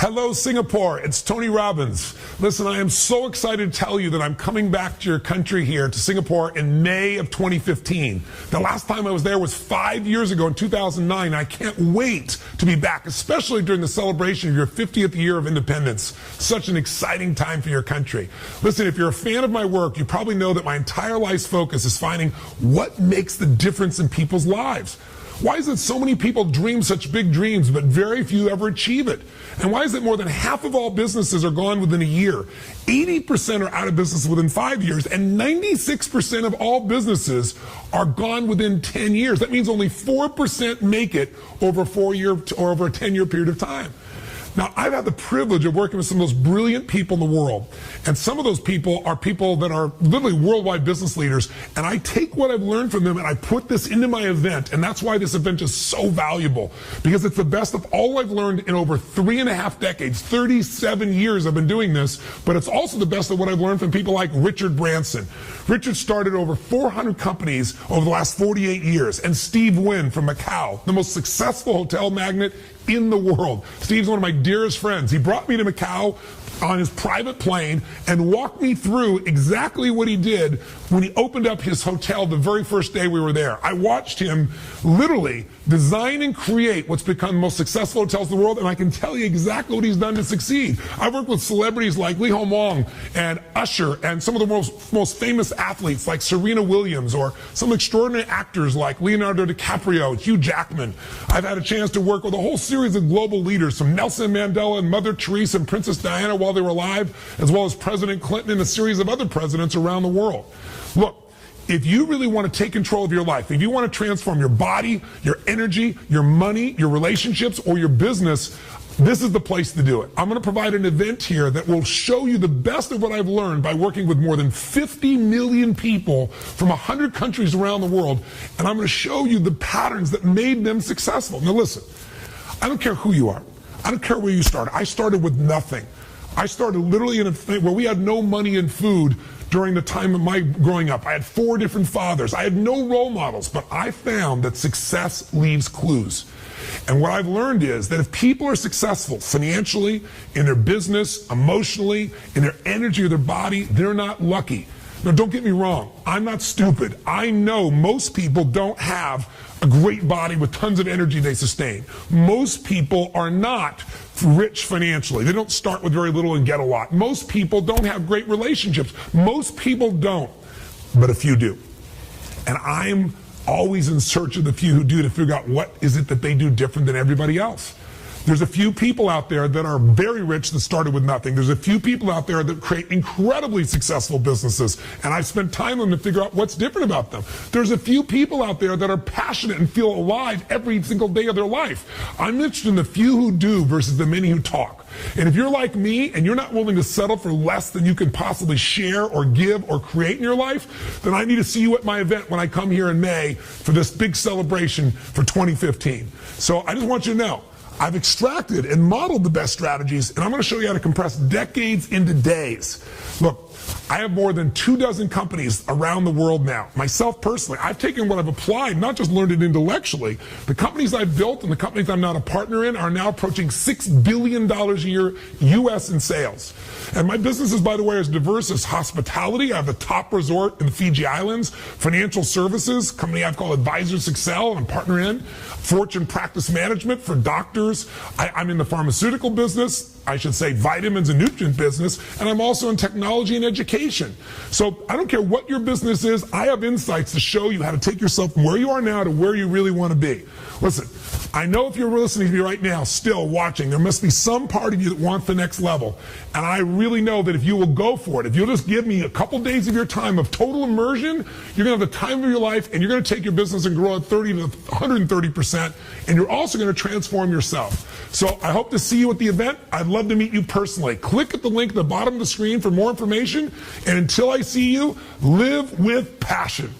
Hello, Singapore. It's Tony Robbins. Listen, I am so excited to tell you that I'm coming back to your country here, to Singapore, in May of 2015. The last time I was there was 5 years ago in 2009. I can't wait to be back, especially during the celebration of your 50th year of independence. Such an exciting time for your country. Listen, if you're a fan of my work, you probably know that my entire life's focus is finding what makes the difference in people's lives. Why is it so many people dream such big dreams, but very few ever achieve it? And why is it more than half of all businesses are gone within a year? 80% are out of business within 5 years, and 96% of all businesses are gone within 10 years. That means only 4% make it over a 4-year or over a 10-year period of time. Now, I've had the privilege of working with some of those brilliant people in the world. And some of those people are people that are literally worldwide business leaders. And I take what I've learned from them and I put this into my event. And that's why this event is so valuable. Because it's the best of all I've learned in over 3.5 decades. 37 years I've been doing this. But it's also the best of what I've learned from people like Richard Branson. Richard started over 400 companies over the last 48 years. And Steve Wynn from Macau, the most successful hotel magnate in the world. Steve's one of my dearest friends. He brought me to Macau on his private plane and walked me through exactly what he did when he opened up his hotel the very first day we were there. I watched him literally design and create what's become the most successful hotels in the world, and I can tell you exactly what he's done to succeed. I've worked with celebrities like Lee Ho Wong and Usher and some of the most famous athletes like Serena Williams, or some extraordinary actors like Leonardo DiCaprio, Hugh Jackman. I've had a chance to work with a whole series of global leaders, from Nelson Mandela and Mother Teresa and Princess Diana while they were alive, as well as President Clinton and a series of other presidents around the world. Look, if you really want to take control of your life, if you want to transform your body, your energy, your money, your relationships, or your business, this is the place to do it. I'm going to provide an event here that will show you the best of what I've learned by working with more than 50 million people from 100 countries around the world, and I'm going to show you the patterns that made them successful. Now listen, I don't care who you are. I don't care where you started. I started with nothing. I started literally in a thing where we had no money and food during the time of my growing up. I had 4 different fathers. I had no role models, but I found that success leaves clues. And what I've learned is that if people are successful financially, in their business, emotionally, in their energy or their body, they're not lucky. Now, don't get me wrong. I'm not stupid. I know most people don't have a great body with tons of energy they sustain. Most people are not rich financially. They don't start with very little and get a lot. Most people don't have great relationships. Most people don't, but a few do. And I'm always in search of the few who do, to figure out what is it that they do different than everybody else. There's a few people out there that are very rich that started with nothing. There's a few people out there that create incredibly successful businesses, and I've spent time on them to figure out what's different about them. There's a few people out there that are passionate and feel alive every single day of their life. I'm interested in the few who do versus the many who talk. And if you're like me and you're not willing to settle for less than you can possibly share or give or create in your life, then I need to see you at my event when I come here in May for this big celebration for 2015. So I just want you to know, I've extracted and modeled the best strategies, and I'm going to show you how to compress decades into days. Look, I have more than 24 companies around the world now. Myself personally, I've taken what I've applied, not just learned it intellectually. The companies I've built and the companies I'm not a partner in are now approaching $6 billion a year U.S. in sales. And my business is, by the way, as diverse as hospitality. I have the top resort in the Fiji Islands, financial services, company I've called Advisors Excel, I'm partner in, Fortune Practice Management for doctors. I'm in the pharmaceutical business. I should say vitamins and nutrient business, and I'm also in technology and education. So I don't care what your business is, I have insights to show you how to take yourself from where you are now to where you really want to be. Listen, I know if you're listening to me right now, still watching, there must be some part of you that wants the next level. And I really know that if you will go for it, if you'll just give me a couple days of your time of total immersion, you're going to have the time of your life, and you're going to take your business and grow at 30 to 130%, and you're also going to transform yourself. So I hope to see you at the event. I'd love to meet you personally. Click at the link at the bottom of the screen for more information, and until I see you, live with passion.